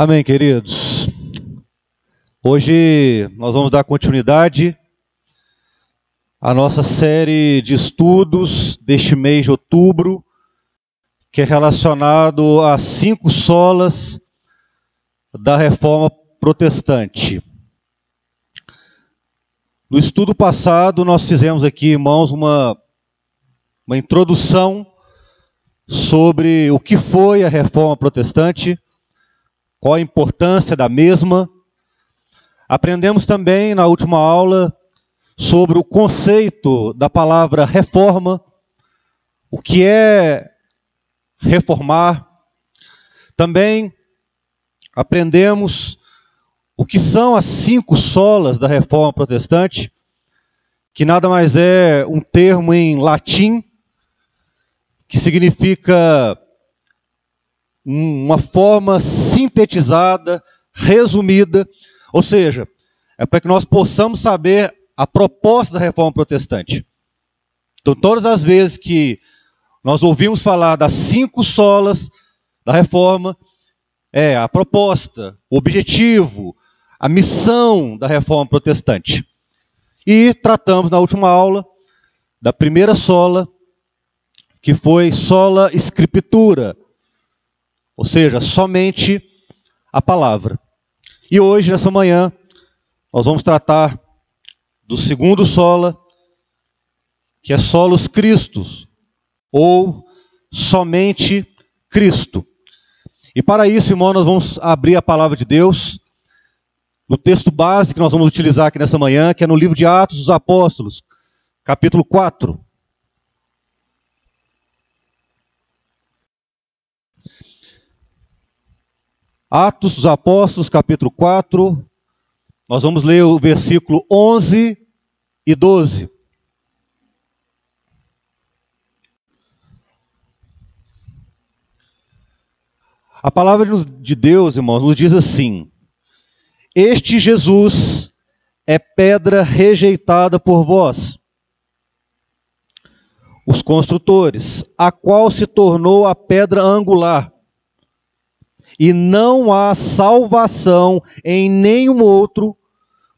Amém, queridos. Hoje nós vamos dar continuidade à nossa série de estudos deste mês de outubro, que é relacionado às 5 solas da Reforma Protestante. No estudo passado, nós fizemos aqui, irmãos, uma introdução sobre o que foi a Reforma Protestante, qual a importância da mesma. Aprendemos também na última aula sobre o conceito da palavra reforma, o que é reformar. Também aprendemos o que são as 5 solas da Reforma Protestante, que nada mais é um termo em latim, que significa uma forma sintetizada, resumida, ou seja, é para que nós possamos saber a proposta da Reforma Protestante. Então, todas as vezes que nós ouvimos falar das 5 solas da Reforma, é a proposta, o objetivo, a missão da Reforma Protestante. E tratamos na última aula da primeira sola, que foi sola scriptura, ou seja, somente a palavra. E hoje, nessa manhã, nós vamos tratar do segundo sola, que é solos Christus, ou somente Cristo. E para isso, irmão, nós vamos abrir a palavra de Deus no texto base que nós vamos utilizar aqui nessa manhã, que é no livro de Atos dos Apóstolos, capítulo 4. Atos dos Apóstolos, capítulo 4, nós vamos ler o versículo 11 e 12. A palavra de Deus, irmãos, nos diz assim: este Jesus é pedra rejeitada por vós, os construtores, a qual se tornou a pedra angular. E não há salvação em nenhum outro,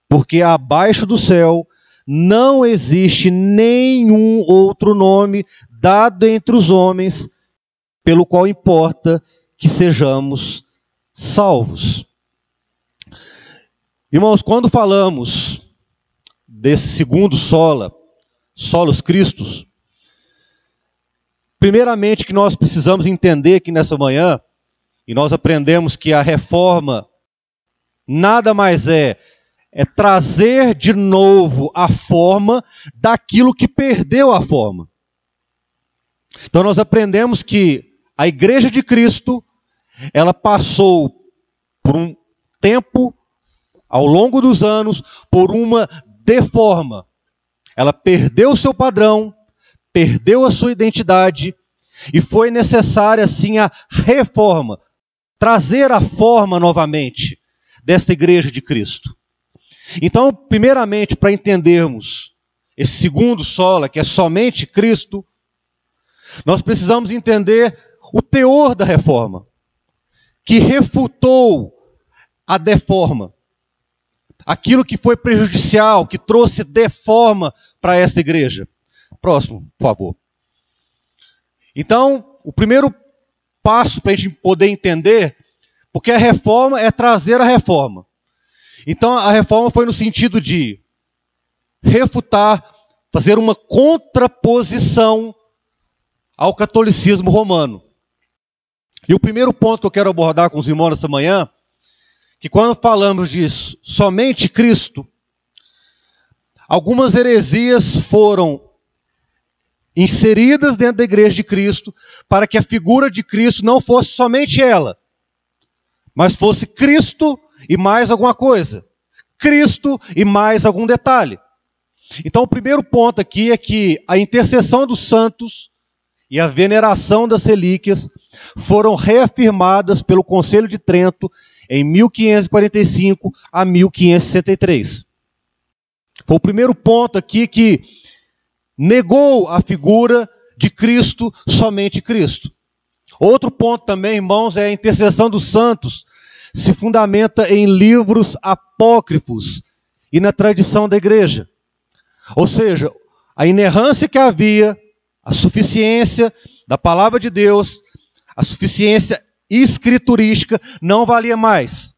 porque abaixo do céu não existe nenhum outro nome dado entre os homens, pelo qual importa que sejamos salvos. Irmãos, quando falamos desse segundo sola, solos Christus, primeiramente que nós precisamos entender aqui nessa manhã, e nós aprendemos que a reforma nada mais é trazer de novo a forma daquilo que perdeu a forma. Então nós aprendemos que a Igreja de Cristo, ela passou por um tempo, ao longo dos anos, por uma deforma. Ela perdeu o seu padrão, perdeu a sua identidade, e foi necessária sim a reforma, trazer a forma novamente desta Igreja de Cristo. Então, primeiramente, para entendermos esse segundo sola, que é somente Cristo, nós precisamos entender o teor da reforma, que refutou a deforma, aquilo que foi prejudicial, que trouxe deforma para esta igreja. Próximo, por favor. Então, o primeiro passo para a gente poder entender, porque a reforma é trazer a reforma. Então a reforma foi no sentido de refutar, fazer uma contraposição ao catolicismo romano. E o primeiro ponto que eu quero abordar com os irmãos nessa manhã, que quando falamos de somente Cristo, algumas heresias foram inseridas dentro da Igreja de Cristo, para que a figura de Cristo não fosse somente ela, mas fosse Cristo e mais alguma coisa, Cristo e mais algum detalhe. Então o primeiro ponto aqui é que a intercessão dos santos e a veneração das relíquias foram reafirmadas pelo Concílio de Trento em 1545 a 1563. Foi o primeiro ponto aqui que negou a figura de Cristo, somente Cristo. Outro ponto também, irmãos, é a intercessão dos santos se fundamenta em livros apócrifos e na tradição da igreja. Ou seja, a inerrância que havia, a suficiência da palavra de Deus, a suficiência escriturística não valia mais.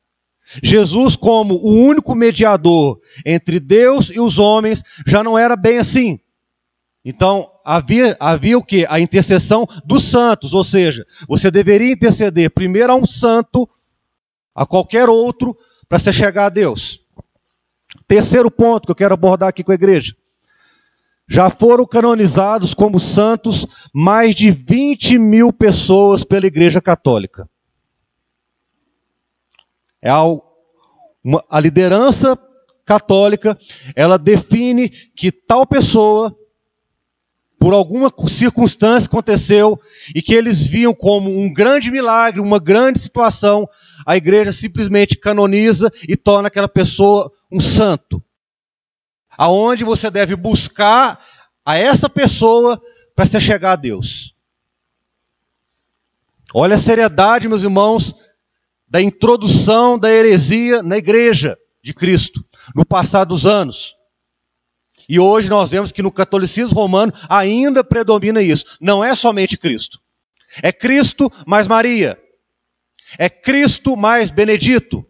Jesus, como o único mediador entre Deus e os homens, já não era bem assim. Então, havia o quê? A intercessão dos santos, ou seja, você deveria interceder primeiro a um santo, a qualquer outro, para se chegar a Deus. Terceiro ponto que eu quero abordar aqui com a igreja. Já foram canonizados como santos mais de 20 mil pessoas pela Igreja Católica. A liderança católica, ela define que tal pessoa, por alguma circunstância aconteceu, e que eles viam como um grande milagre, uma grande situação, a igreja simplesmente canoniza e torna aquela pessoa um santo. Aonde você deve buscar a essa pessoa para se chegar a Deus. Olha a seriedade, meus irmãos, da introdução da heresia na igreja de Cristo, no passar dos anos. E hoje nós vemos que no catolicismo romano ainda predomina isso. Não é somente Cristo. É Cristo mais Maria. É Cristo mais Benedito.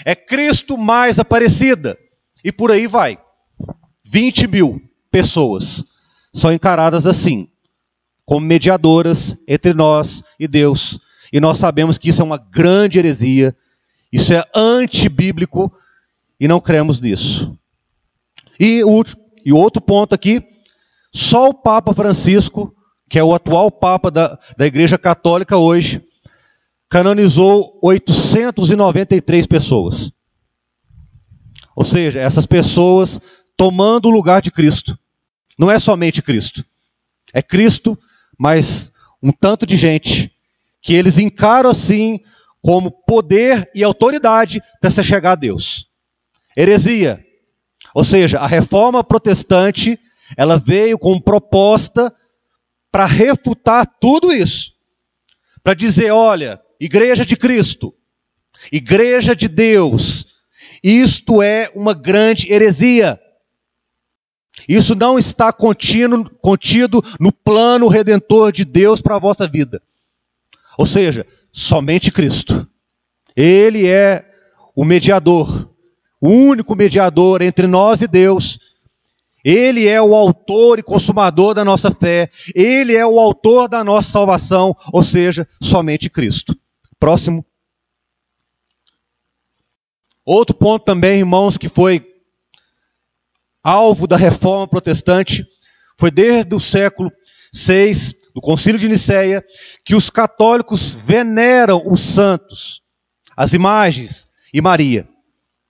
É Cristo mais Aparecida. E por aí vai. 20 mil pessoas são encaradas assim, como mediadoras entre nós e Deus. E nós sabemos que isso é uma grande heresia, isso é antibíblico e não cremos nisso. E o outro ponto aqui, só o Papa Francisco, que é o atual Papa da Igreja Católica hoje, canonizou 893 pessoas. Ou seja, essas pessoas tomando o lugar de Cristo. Não é somente Cristo. É Cristo, mas um tanto de gente que eles encaram assim como poder e autoridade para se chegar a Deus. Heresia. Ou seja, a reforma protestante, ela veio com proposta para refutar tudo isso. Para dizer, olha, Igreja de Cristo, Igreja de Deus, isto é uma grande heresia. Isso não está contido no plano redentor de Deus para a vossa vida. Ou seja, somente Cristo. Ele é o mediador, o único mediador entre nós e Deus. Ele é o autor e consumador da nossa fé. Ele é o autor da nossa salvação, ou seja, somente Cristo. Próximo. Outro ponto também, irmãos, que foi alvo da reforma protestante, foi desde o século VI, do Concílio de Nicéia, que os católicos veneram os santos, as imagens e Maria.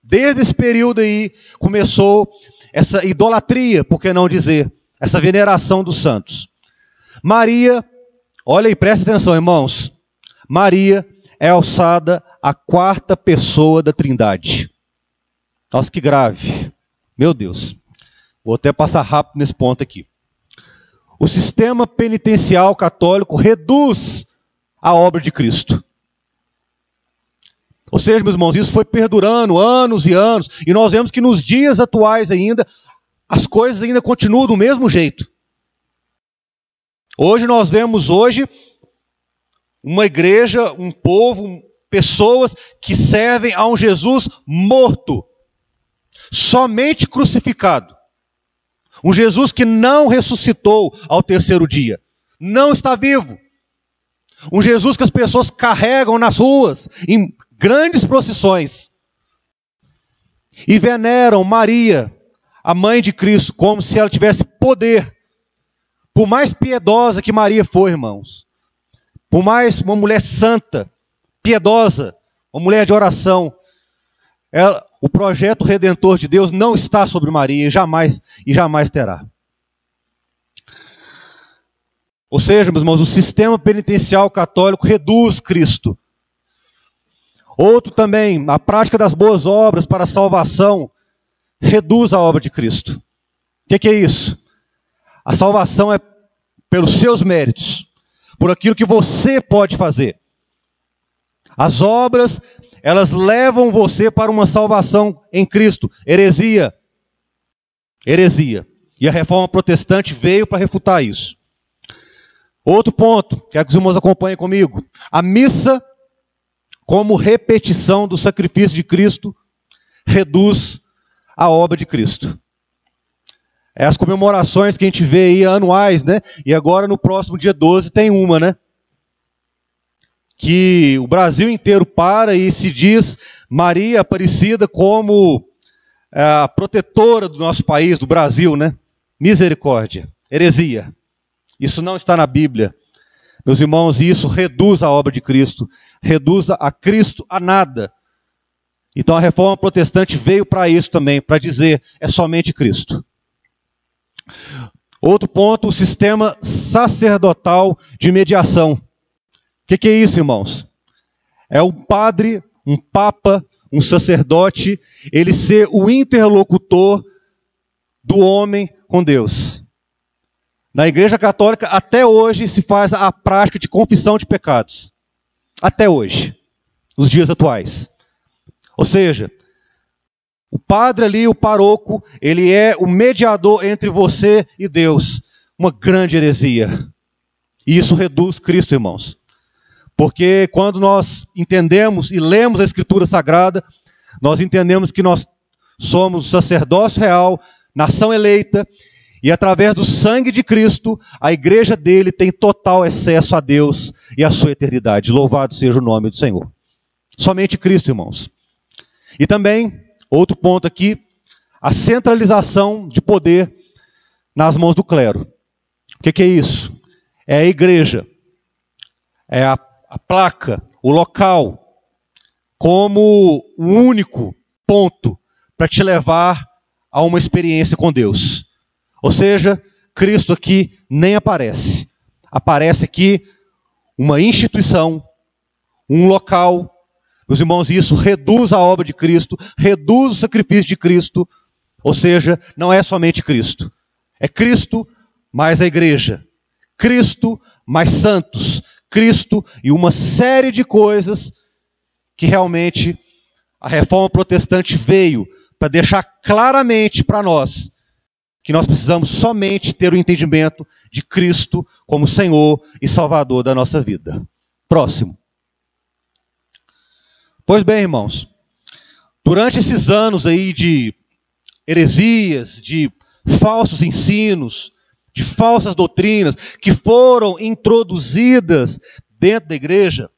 Desde esse período aí começou essa idolatria, por que não dizer, essa veneração dos santos. Maria, olha aí, presta atenção, irmãos. Maria é alçada a quarta pessoa da Trindade. Nossa, que grave. Meu Deus. Vou até passar rápido nesse ponto aqui. O sistema penitencial católico reduz a obra de Cristo. Ou seja, meus irmãos, isso foi perdurando anos e anos, e nós vemos que nos dias atuais ainda, as coisas ainda continuam do mesmo jeito. Hoje nós vemos uma igreja, um povo, pessoas que servem a um Jesus morto, somente crucificado. Um Jesus que não ressuscitou ao terceiro dia, não está vivo. Um Jesus que as pessoas carregam nas ruas, em grandes procissões. E veneram Maria, a mãe de Cristo, como se ela tivesse poder. Por mais piedosa que Maria foi, irmãos, por mais uma mulher santa, piedosa, uma mulher de oração, o projeto redentor de Deus não está sobre Maria e jamais terá. Ou seja, meus irmãos, o sistema penitencial católico reduz Cristo. Outro também, a prática das boas obras para a salvação reduz a obra de Cristo. O que é isso? A salvação é pelos seus méritos, por aquilo que você pode fazer. As obras, elas levam você para uma salvação em Cristo. Heresia. Heresia. E a reforma protestante veio para refutar isso. Outro ponto, quero que os irmãos acompanhem comigo. A missa, como repetição do sacrifício de Cristo, reduz a obra de Cristo. É as comemorações que a gente vê aí anuais, né? E agora no próximo dia 12 tem uma, né? Que o Brasil inteiro para e se diz Maria Aparecida como a protetora do nosso país, do Brasil, né? Misericórdia, heresia. Isso não está na Bíblia. Meus irmãos, isso reduz a obra de Cristo, reduz a Cristo a nada. Então a reforma protestante veio para isso também, para dizer, é somente Cristo. Outro ponto, o sistema sacerdotal de mediação. O que é isso, irmãos? É um padre, um papa, um sacerdote, ele ser o interlocutor do homem com Deus. Na Igreja Católica, até hoje, se faz a prática de confissão de pecados. Até hoje, nos dias atuais. Ou seja, o padre ali, o paroco, ele é o mediador entre você e Deus. Uma grande heresia. E isso reduz Cristo, irmãos. Porque quando nós entendemos e lemos a Escritura Sagrada, nós entendemos que nós somos sacerdócio real, nação eleita, e através do sangue de Cristo, a igreja dele tem total acesso a Deus e à sua eternidade. Louvado seja o nome do Senhor. Somente Cristo, irmãos. E também, outro ponto aqui, a centralização de poder nas mãos do clero. O que é isso? É a igreja, é a placa, o local, como o único ponto para te levar a uma experiência com Deus. Ou seja, Cristo aqui nem aparece. Aparece aqui uma instituição, um local. Meus irmãos, isso reduz a obra de Cristo, reduz o sacrifício de Cristo. Ou seja, não é somente Cristo. É Cristo mais a igreja. Cristo mais santos. Cristo e uma série de coisas que realmente a reforma protestante veio para deixar claramente para nós que nós precisamos somente ter o entendimento de Cristo como Senhor e Salvador da nossa vida. Próximo. Pois bem, irmãos, durante esses anos aí de heresias, de falsos ensinos, de falsas doutrinas que foram introduzidas dentro da igreja,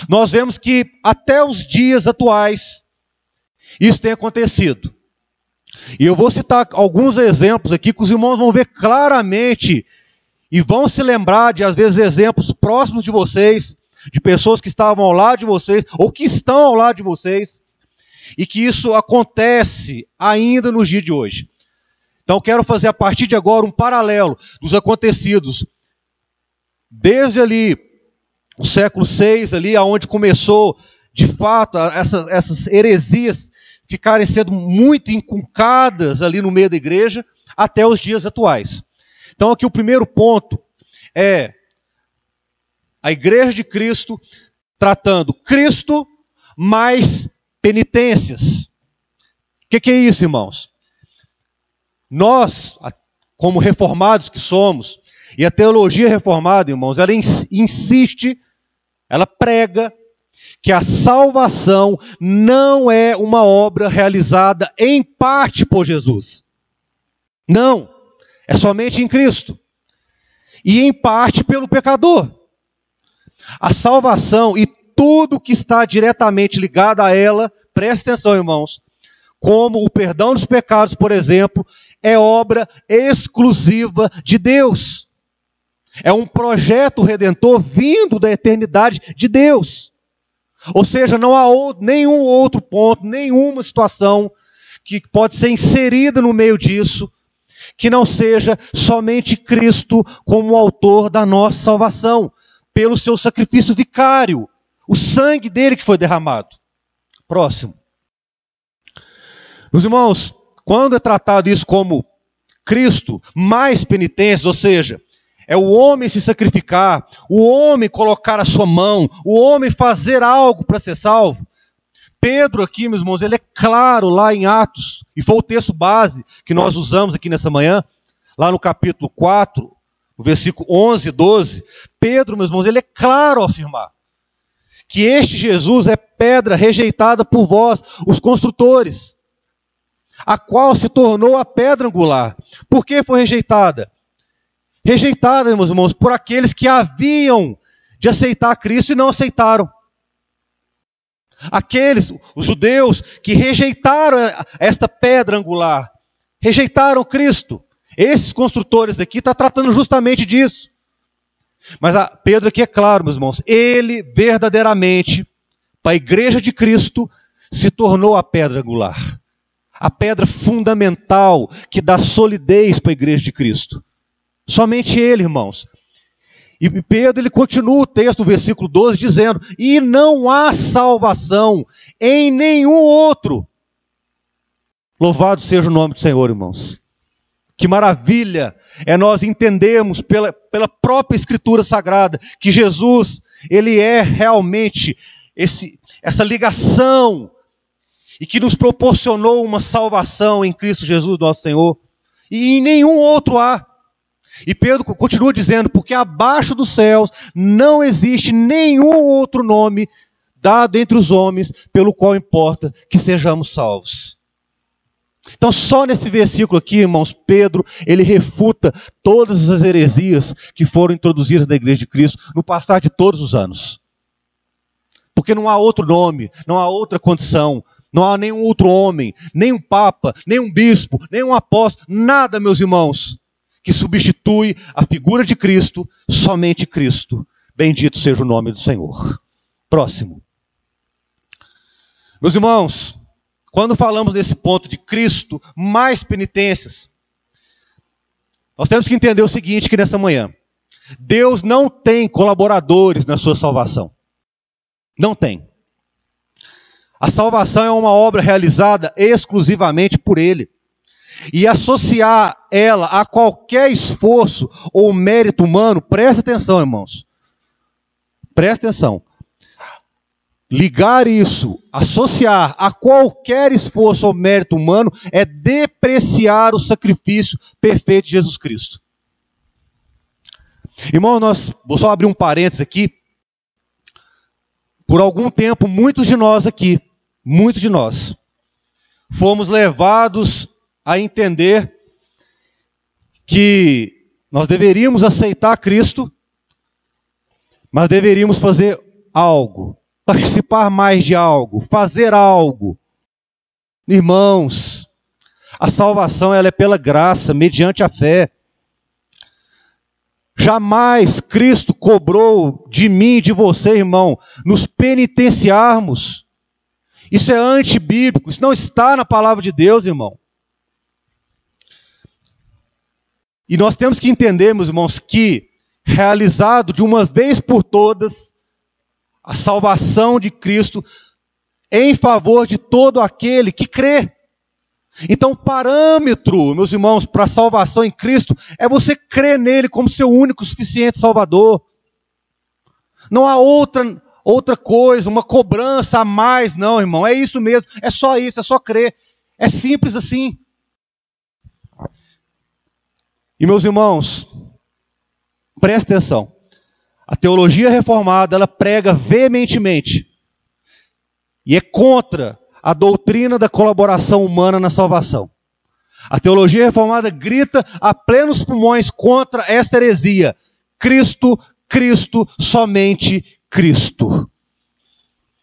nós vemos que até os dias atuais isso tem acontecido. E eu vou citar alguns exemplos aqui que os irmãos vão ver claramente e vão se lembrar de, às vezes, exemplos próximos de vocês, de pessoas que estavam ao lado de vocês ou que estão ao lado de vocês, e que isso acontece ainda nos dias de hoje. Então, quero fazer a partir de agora um paralelo dos acontecidos desde ali, o século VI, ali, onde começou, de fato, essas heresias ficarem sendo muito inculcadas ali no meio da igreja, até os dias atuais. Então, aqui o primeiro ponto é a igreja de Cristo tratando Cristo mais penitências. O que é isso, irmãos? Nós, como reformados que somos, e a teologia reformada, irmãos, ela insiste, ela prega que a salvação não é uma obra realizada em parte por Jesus. Não, é somente em Cristo. E em parte pelo pecador. A salvação e tudo que está diretamente ligado a ela, preste atenção, irmãos, como o perdão dos pecados, por exemplo, é obra exclusiva de Deus. É um projeto redentor vindo da eternidade de Deus. Ou seja, não há nenhum outro ponto, nenhuma situação que pode ser inserida no meio disso, que não seja somente Cristo como autor da nossa salvação, pelo seu sacrifício vicário, o sangue dele que foi derramado. Próximo. Meus irmãos, quando é tratado isso como Cristo mais penitências, ou seja, é o homem se sacrificar, o homem colocar a sua mão, o homem fazer algo para ser salvo, Pedro aqui, meus irmãos, ele é claro lá em Atos, e foi o texto base que nós usamos aqui nessa manhã, lá no capítulo 4, no versículo 11 e 12. Pedro, meus irmãos, ele é claro ao afirmar que este Jesus é pedra rejeitada por vós, os construtores, a qual se tornou a pedra angular. Por que foi rejeitada? Rejeitada, meus irmãos, por aqueles que haviam de aceitar Cristo e não aceitaram. Aqueles, os judeus, que rejeitaram esta pedra angular, rejeitaram Cristo. Esses construtores aqui estão tratando justamente disso. Mas Pedro aqui é claro, meus irmãos, ele verdadeiramente, para a igreja de Cristo, se tornou a pedra angular. A pedra fundamental que dá solidez para a igreja de Cristo. Somente ele, irmãos. E Pedro, ele continua o texto, o versículo 12, dizendo: e não há salvação em nenhum outro. Louvado seja o nome do Senhor, irmãos. Que maravilha é nós entendermos pela própria Escritura Sagrada que Jesus, ele é realmente essa ligação e que nos proporcionou uma salvação em Cristo Jesus, nosso Senhor. E em nenhum outro há. E Pedro continua dizendo: porque abaixo dos céus não existe nenhum outro nome dado entre os homens pelo qual importa que sejamos salvos. Então só nesse versículo aqui, irmãos, Pedro, ele refuta todas as heresias que foram introduzidas na igreja de Cristo no passar de todos os anos. Porque não há outro nome, não há outra condição, não há nenhum outro homem, nem um papa, nem um bispo, nem um apóstolo, nada, meus irmãos, que substitui a figura de Cristo, somente Cristo. Bendito seja o nome do Senhor. Próximo. Meus irmãos, quando falamos desse ponto de Cristo, mais penitências, nós temos que entender o seguinte, que nessa manhã, Deus não tem colaboradores na sua salvação. Não tem. A salvação é uma obra realizada exclusivamente por Ele. E associar ela a qualquer esforço ou mérito humano, presta atenção, irmãos. Presta atenção. Ligar isso, associar a qualquer esforço ou mérito humano, é depreciar o sacrifício perfeito de Jesus Cristo. Irmão, vou só abrir um parênteses aqui. Por algum tempo, muitos de nós, fomos levados a entender que nós deveríamos aceitar Cristo, mas deveríamos fazer algo, participar mais de algo, fazer algo. Irmãos, a salvação ela é pela graça, mediante a fé. Jamais Cristo cobrou de mim e de você, irmão, nos penitenciarmos. Isso é antibíblico, isso não está na palavra de Deus, irmão. E nós temos que entender, meus irmãos, que realizado de uma vez por todas a salvação de Cristo em favor de todo aquele que crê. Então o parâmetro, meus irmãos, para a salvação em Cristo é você crer nele como seu único e suficiente Salvador. Não há outra coisa, uma cobrança a mais, não, irmão. É isso mesmo, é só isso, é só crer. É simples assim. E meus irmãos, presta atenção. A teologia reformada, ela prega veementemente e é contra a doutrina da colaboração humana na salvação. A teologia reformada grita a plenos pulmões contra esta heresia. Cristo, Cristo, somente Cristo.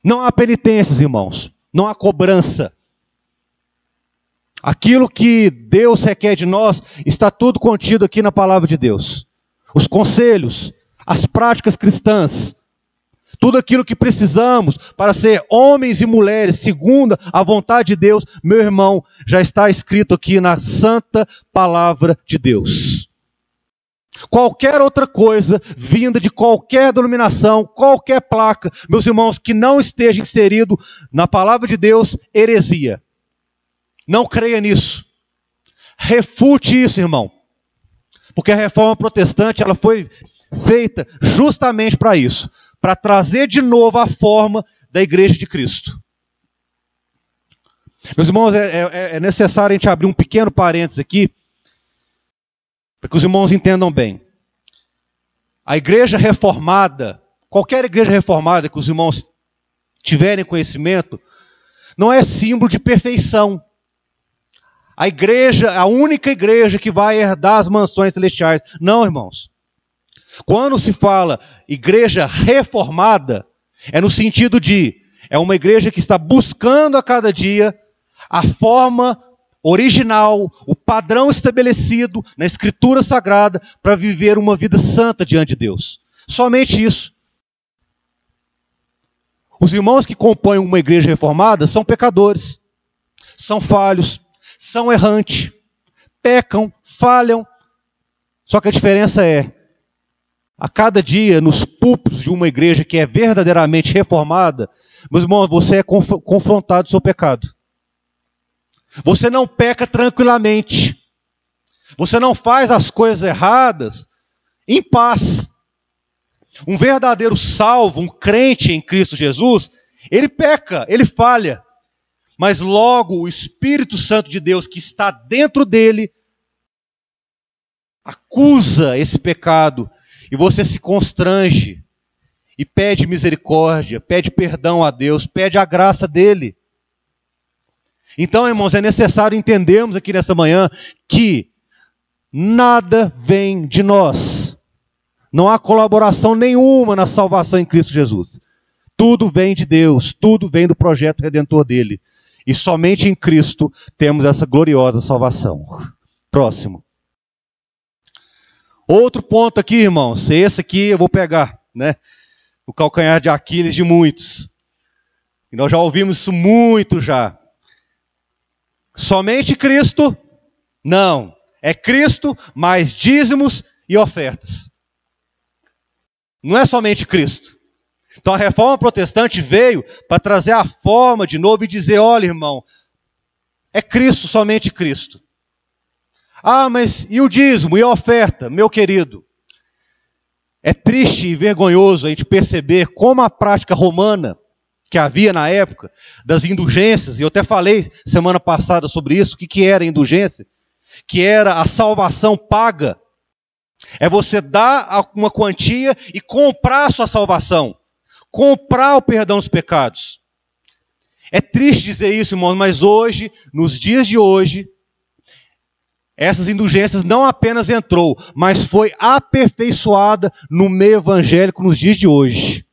Não há penitências, irmãos. Não há cobrança. Aquilo que Deus requer de nós está tudo contido aqui na palavra de Deus. Os conselhos, as práticas cristãs, tudo aquilo que precisamos para ser homens e mulheres segundo a vontade de Deus, meu irmão, já está escrito aqui na santa palavra de Deus. Qualquer outra coisa vinda de qualquer denominação, qualquer placa, meus irmãos, que não esteja inserido na palavra de Deus, heresia. Não creia nisso. Refute isso, irmão. Porque a reforma protestante ela foi feita justamente para isso. Para trazer de novo a forma da igreja de Cristo. Meus irmãos, é necessário a gente abrir um pequeno parênteses aqui, para que os irmãos entendam bem. A igreja reformada, qualquer igreja reformada que os irmãos tiverem conhecimento, não é símbolo de perfeição. A igreja, a única igreja que vai herdar as mansões celestiais. Não, irmãos. Quando se fala igreja reformada, é no sentido de, é uma igreja que está buscando a cada dia a forma original, o padrão estabelecido na Escritura Sagrada para viver uma vida santa diante de Deus. Somente isso. Os irmãos que compõem uma igreja reformada são pecadores, são falhos, são errantes, pecam, falham. Só que a diferença é, a cada dia, nos púlpitos de uma igreja que é verdadeiramente reformada, meus irmãos, você é confrontado com o seu pecado. Você não peca tranquilamente. Você não faz as coisas erradas em paz. Um verdadeiro salvo, um crente em Cristo Jesus, ele peca, ele falha. Mas logo o Espírito Santo de Deus que está dentro dele acusa esse pecado e você se constrange e pede misericórdia, pede perdão a Deus, pede a graça dele. Então, irmãos, é necessário entendermos aqui nessa manhã que nada vem de nós. Não há colaboração nenhuma na salvação em Cristo Jesus. Tudo vem de Deus, tudo vem do projeto redentor dele. E somente em Cristo temos essa gloriosa salvação. Próximo. Outro ponto aqui, irmãos, esse aqui eu vou pegar, né? O calcanhar de Aquiles de muitos. E nós já ouvimos isso muito já. Somente Cristo? Não. É Cristo mais dízimos e ofertas. Não é somente Cristo. Então a reforma protestante veio para trazer a forma de novo e dizer, olha, irmão, é Cristo, somente Cristo. Ah, mas e o dízimo e a oferta? Meu querido, é triste e vergonhoso a gente perceber como a prática romana que havia na época, das indulgências, e eu até falei semana passada sobre isso, o que era a indulgência? Que era a salvação paga. É você dar uma quantia e comprar a sua salvação. Comprar o perdão dos pecados. É triste dizer isso, irmãos, mas hoje, nos dias de hoje, essas indulgências não apenas entrou, mas foi aperfeiçoada no meio evangélico nos dias de hoje.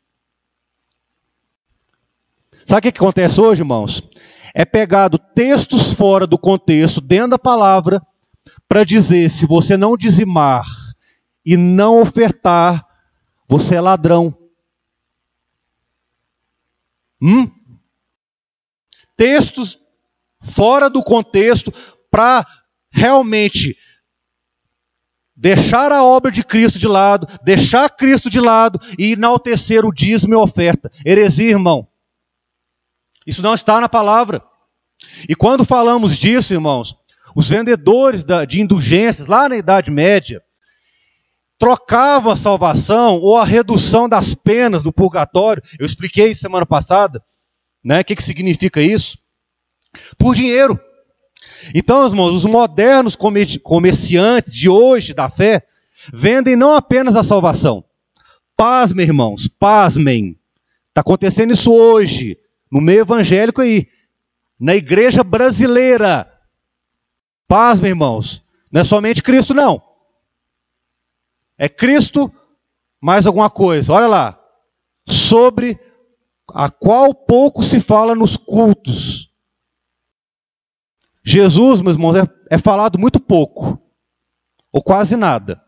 Sabe o que acontece hoje, irmãos? É pegado textos fora do contexto, dentro da palavra, para dizer, se você não dizimar e não ofertar, você é ladrão. Textos fora do contexto para realmente deixar a obra de Cristo de lado, deixar Cristo de lado e enaltecer o dízimo e a oferta. Heresia, irmão. Isso não está na palavra. E quando falamos disso, irmãos, os vendedores de indulgências, lá na Idade Média, trocavam a salvação ou a redução das penas do purgatório. Eu expliquei semana passada, né? O que significa isso? Por dinheiro. Então, irmãos, os modernos comerciantes de hoje da fé vendem não apenas a salvação. Pasmem, irmãos, pasmem. Está acontecendo isso hoje, no meio evangélico aí, na igreja brasileira. Pasmem, irmãos, não é somente Cristo, não. É Cristo mais alguma coisa. Olha lá, sobre a qual pouco se fala nos cultos. Jesus, meus irmãos, é falado muito pouco, ou quase nada.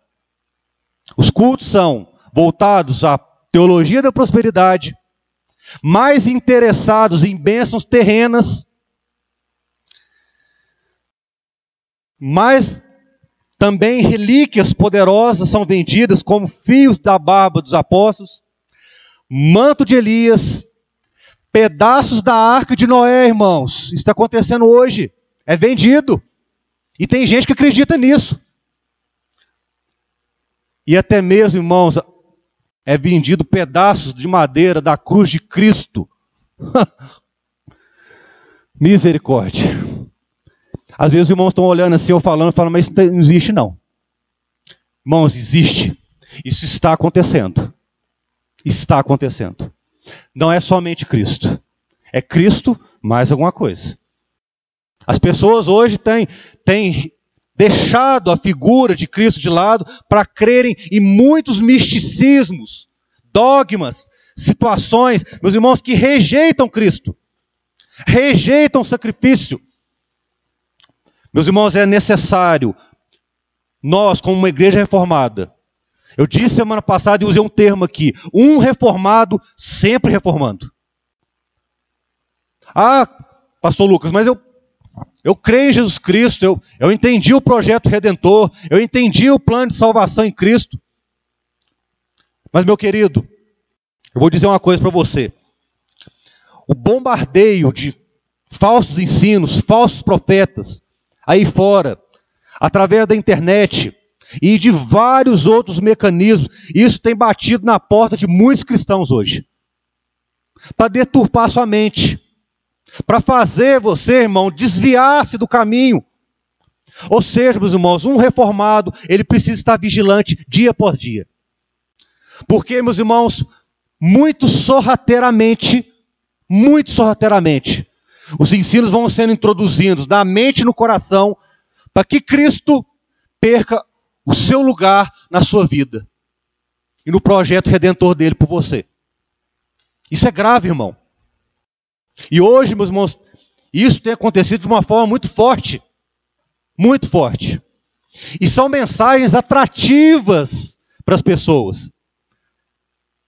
Os cultos são voltados à teologia da prosperidade, mais interessados em bênçãos terrenas, mas também relíquias poderosas são vendidas como fios da barba dos apóstolos, manto de Elias, pedaços da arca de Noé, irmãos. Isso está acontecendo hoje. É vendido. E tem gente que acredita nisso. E até mesmo, irmãos, é vendido pedaços de madeira da cruz de Cristo. Misericórdia. Às vezes os irmãos estão olhando assim, eu falando, mas isso não existe não. Irmãos, existe. Isso está acontecendo. Está acontecendo. Não é somente Cristo. É Cristo mais alguma coisa. As pessoas hoje têm deixado a figura de Cristo de lado para crerem em muitos misticismos, dogmas, situações, meus irmãos, que rejeitam Cristo. Rejeitam o sacrifício. Meus irmãos, é necessário, nós, como uma igreja reformada, eu disse semana passada e usei um termo aqui, um reformado sempre reformando. Ah, pastor Lucas, mas eu creio em Jesus Cristo, eu entendi o projeto redentor, eu entendi o plano de salvação em Cristo. Mas, meu querido, eu vou dizer uma coisa para você. O bombardeio de falsos ensinos, falsos profetas, aí fora, através da internet e de vários outros mecanismos, isso tem batido na porta de muitos cristãos hoje. Para deturpar sua mente. Para fazer você, irmão, desviar-se do caminho. Ou seja, meus irmãos, um reformado, ele precisa estar vigilante dia após dia. Porque, meus irmãos, muito sorrateiramente, os ensinos vão sendo introduzidos na mente e no coração para que Cristo perca o seu lugar na sua vida e no projeto redentor dele por você. Isso é grave, irmão. E hoje, meus irmãos, isso tem acontecido de uma forma muito forte. Muito forte. E são mensagens atrativas para as pessoas.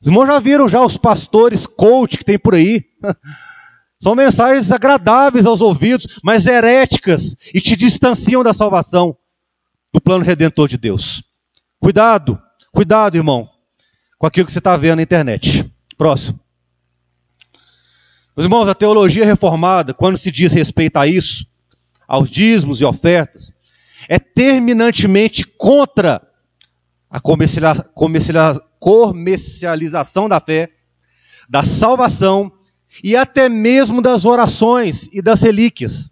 Os irmãos já viram os pastores coach que tem por aí? São mensagens agradáveis aos ouvidos, mas heréticas e te distanciam da salvação, do plano redentor de Deus. Cuidado, irmão, com aquilo que você está vendo na internet. Próximo. Meus irmãos, a teologia reformada, quando se diz respeito a isso, aos dízimos e ofertas, é terminantemente contra a comercialização da fé, da salvação e até mesmo das orações e das relíquias.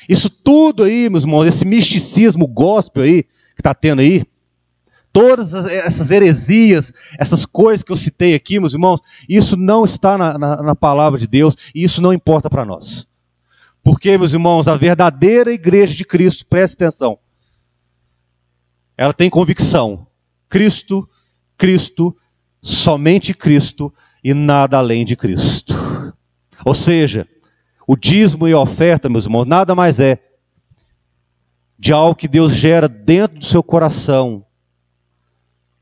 Isso tudo aí, meus irmãos, esse misticismo gospel aí, que está tendo aí, todas essas heresias, essas coisas que eu citei aqui, meus irmãos, isso não está na palavra de Deus e isso não importa para nós. Porque, meus irmãos, a verdadeira igreja de Cristo, preste atenção, ela tem convicção. Cristo, somente Cristo e nada além de Cristo. Ou seja, o dízimo e a oferta, meus irmãos, nada mais é de algo que Deus gera dentro do seu coração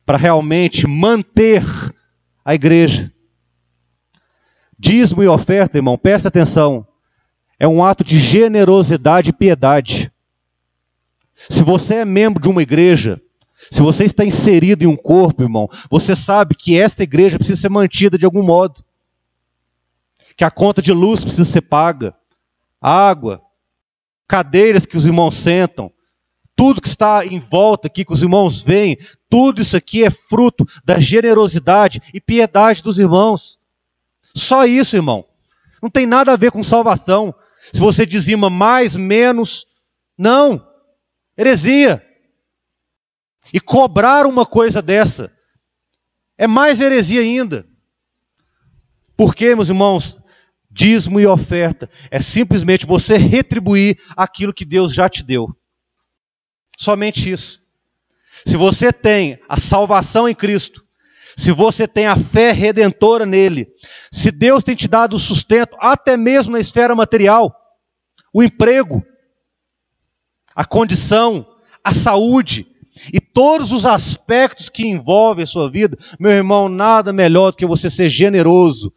para realmente manter a igreja. Dízimo e oferta, irmão, presta atenção, é um ato de generosidade e piedade. Se você é membro de uma igreja, se você está inserido em um corpo, irmão, você sabe que esta igreja precisa ser mantida de algum modo. Que a conta de luz precisa ser paga, água, cadeiras que os irmãos sentam, tudo que está em volta aqui, que os irmãos veem, tudo isso aqui é fruto da generosidade e piedade dos irmãos. Só isso, irmão. Não tem nada a ver com salvação. Se você dizima mais, menos, não. Heresia. E cobrar uma coisa dessa é mais heresia ainda. Porque, meus irmãos, dízimo e oferta é simplesmente você retribuir aquilo que Deus já te deu. Somente isso. Se você tem a salvação em Cristo, se você tem a fé redentora nele, se Deus tem te dado o sustento, até mesmo na esfera material, o emprego, a condição, a saúde e todos os aspectos que envolvem a sua vida, meu irmão, nada melhor do que você ser generoso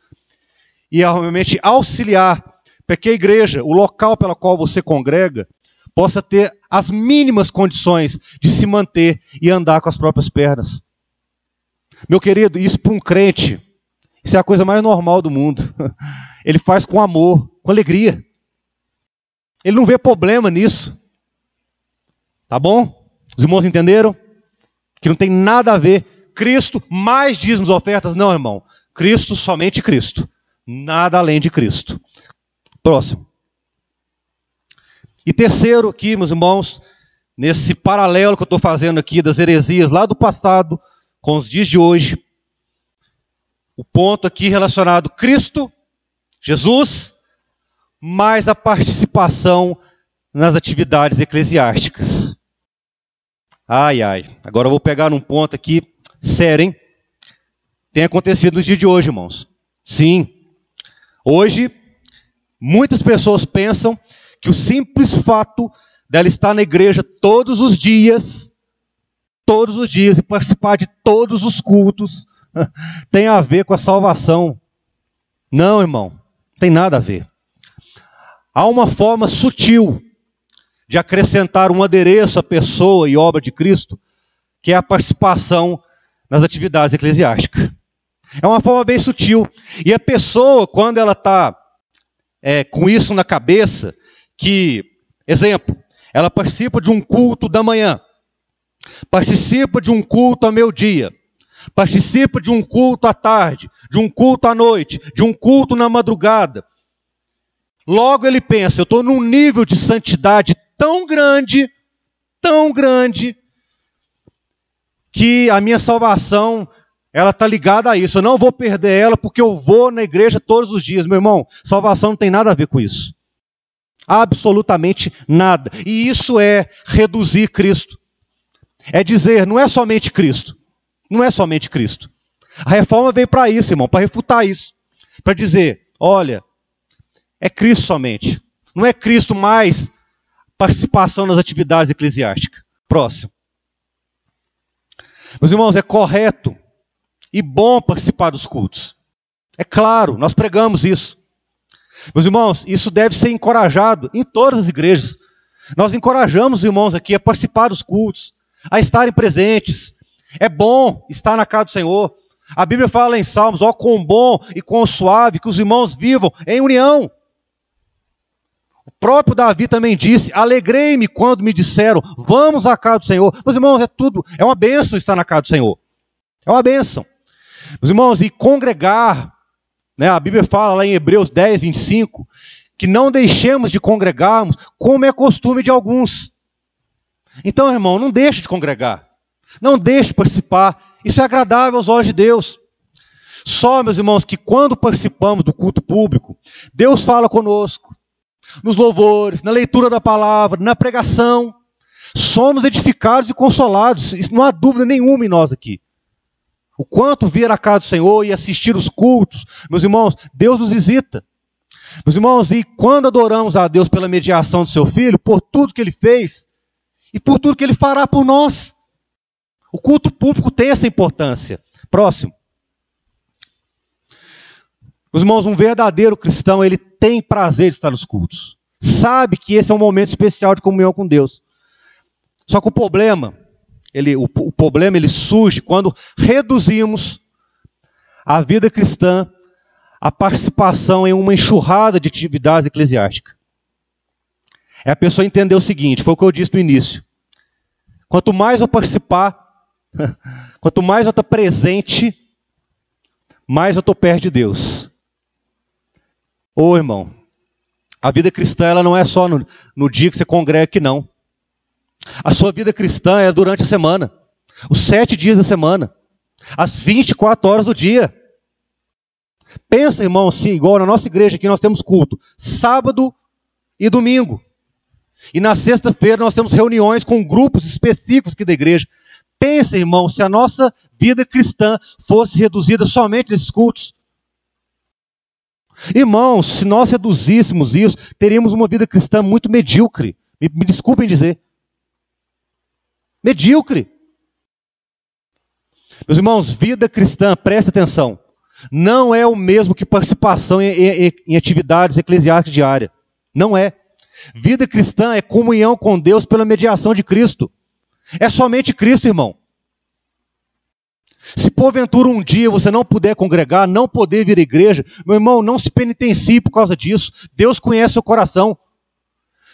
e realmente auxiliar para que a igreja, o local pelo qual você congrega, possa ter as mínimas condições de se manter e andar com as próprias pernas. Meu querido, isso para um crente, isso é a coisa mais normal do mundo. Ele faz com amor, com alegria. Ele não vê problema nisso. Tá bom? Os irmãos entenderam? Que não tem nada a ver. Cristo mais dízimos, ofertas. Não, irmão. Cristo, somente Cristo. Nada além de Cristo. Próximo. E terceiro aqui, meus irmãos, nesse paralelo que eu estou fazendo aqui das heresias lá do passado com os dias de hoje, o ponto aqui relacionado Cristo, Jesus, mais a participação nas atividades eclesiásticas. Ai, ai. Agora eu vou pegar num ponto aqui sério, hein? Tem acontecido nos dias de hoje, irmãos. Sim. Hoje, muitas pessoas pensam que o simples fato dela estar na igreja todos os dias, e participar de todos os cultos, tem a ver com a salvação. Não, irmão, não tem nada a ver. Há uma forma sutil de acrescentar um adereço à pessoa e obra de Cristo, que é a participação nas atividades eclesiásticas. É uma forma bem sutil. E a pessoa, quando ela está com isso na cabeça, que, exemplo, ela participa de um culto da manhã, participa de um culto ao meio-dia, participa de um culto à tarde, de um culto à noite, de um culto na madrugada. Logo ele pensa, eu estou num nível de santidade tão grande, que a minha salvação, ela está ligada a isso. Eu não vou perder ela porque eu vou na igreja todos os dias. Meu irmão, salvação não tem nada a ver com isso. Absolutamente nada. E isso é reduzir Cristo. É dizer, não é somente Cristo. Não é somente Cristo. A reforma veio para isso, irmão, para refutar isso. Para dizer, olha, é Cristo somente. Não é Cristo mais participação nas atividades eclesiásticas. Próximo. Meus irmãos, é correto e bom participar dos cultos. É claro, nós pregamos isso. Meus irmãos, isso deve ser encorajado em todas as igrejas. Nós encorajamos os irmãos aqui a participar dos cultos, a estarem presentes. É bom estar na casa do Senhor. A Bíblia fala em Salmos, ó, quão bom e quão suave que os irmãos vivam em união. O próprio Davi também disse, alegrei-me quando me disseram, vamos à casa do Senhor. Meus irmãos, é uma bênção estar na casa do Senhor. É uma bênção. Meus irmãos, e congregar, né, a Bíblia fala lá em Hebreus 10, 25, que não deixemos de congregarmos, como é costume de alguns. Então, irmão, não deixe de congregar. Não deixe de participar. Isso é agradável aos olhos de Deus. Só, meus irmãos, que quando participamos do culto público, Deus fala conosco. Nos louvores, na leitura da palavra, na pregação. Somos edificados e consolados. Isso não há dúvida nenhuma em nós aqui. O quanto vir à casa do Senhor e assistir os cultos, meus irmãos, Deus nos visita. Meus irmãos, e quando adoramos a Deus pela mediação do seu Filho, por tudo que Ele fez e por tudo que Ele fará por nós. O culto público tem essa importância. Próximo. Meus irmãos, um verdadeiro cristão, ele tem prazer de estar nos cultos. Sabe que esse é um momento especial de comunhão com Deus. Só que o problema ele surge quando reduzimos a vida cristã à participação em uma enxurrada de atividades eclesiásticas. É a pessoa entender o seguinte, foi o que eu disse no início. Quanto mais eu participar, quanto mais eu estou presente, mais eu estou perto de Deus. Ô irmão, a vida cristã ela não é só no dia que você congrega aqui, não. A sua vida cristã é durante a semana, os 7 dias da semana, as 24 horas do dia. Pensa, irmão, se igual na nossa igreja aqui nós temos culto, sábado e domingo. E na sexta-feira nós temos reuniões com grupos específicos aqui da igreja. Pensa, irmão, se a nossa vida cristã fosse reduzida somente nesses cultos. Irmãos, se nós reduzíssemos isso, teríamos uma vida cristã muito medíocre. Me desculpem dizer. Medíocre. Meus irmãos, vida cristã, preste atenção, não é o mesmo que participação em atividades eclesiásticas diárias. Não é. Vida cristã é comunhão com Deus pela mediação de Cristo. É somente Cristo, irmão. Se porventura um dia você não puder congregar, não poder vir à igreja, meu irmão, não se penitencie por causa disso. Deus conhece o seu coração.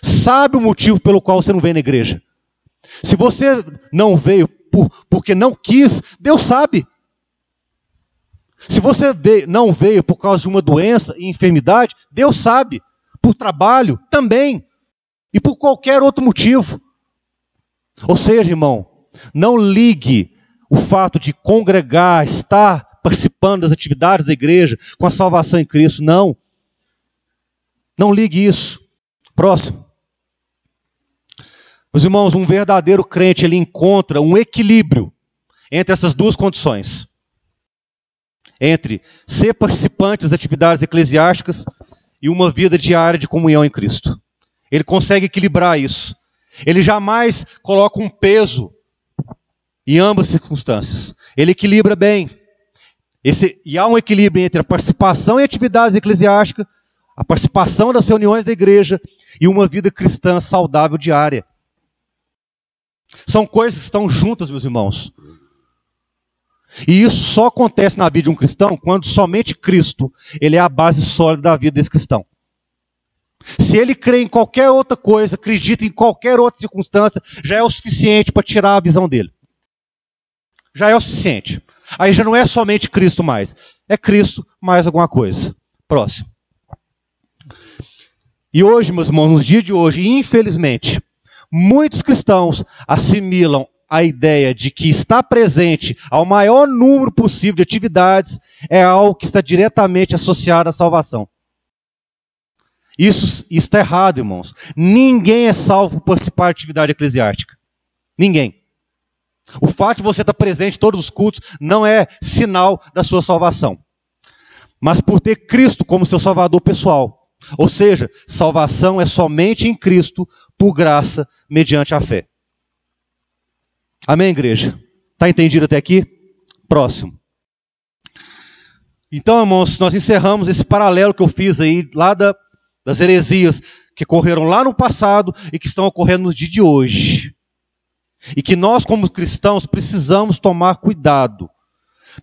Sabe o motivo pelo qual você não vem na igreja. Se você não veio porque não quis, Deus sabe. Se você não veio por causa de uma doença e enfermidade, Deus sabe. Por trabalho, também. e por qualquer outro motivo. Ou seja, irmão, não ligue o fato de congregar, estar participando das atividades da igreja com a salvação em Cristo. Não. Não ligue isso. Próximo. Meus irmãos, um verdadeiro crente, ele encontra um equilíbrio entre essas duas condições. Entre ser participante das atividades eclesiásticas e uma vida diária de comunhão em Cristo. Ele consegue equilibrar isso. Ele jamais coloca um peso em ambas as circunstâncias. Ele equilibra bem. E há um equilíbrio entre a participação em atividades eclesiásticas, a participação das reuniões da igreja e uma vida cristã saudável diária. São coisas que estão juntas, meus irmãos. E isso só acontece na vida de um cristão quando somente Cristo ele é a base sólida da vida desse cristão. Se ele crê em qualquer outra coisa, acredita em qualquer outra circunstância, já é o suficiente para tirar a visão dele. Já é o suficiente. Aí já não é somente Cristo mais. É Cristo mais alguma coisa. Próximo. E hoje, meus irmãos, nos dias de hoje, infelizmente, muitos cristãos assimilam a ideia de que estar presente ao maior número possível de atividades é algo que está diretamente associado à salvação. Isso está errado, irmãos. Ninguém é salvo por participar de atividade eclesiástica. Ninguém. O fato de você estar presente em todos os cultos não é sinal da sua salvação. Mas por ter Cristo como seu salvador pessoal. Ou seja, salvação é somente em Cristo, por graça, mediante a fé. Amém, igreja? Está entendido até aqui? Próximo. Então, irmãos, nós encerramos esse paralelo que eu fiz aí, lá das heresias que ocorreram lá no passado e que estão ocorrendo nos dias de hoje. E que nós, como cristãos, precisamos tomar cuidado.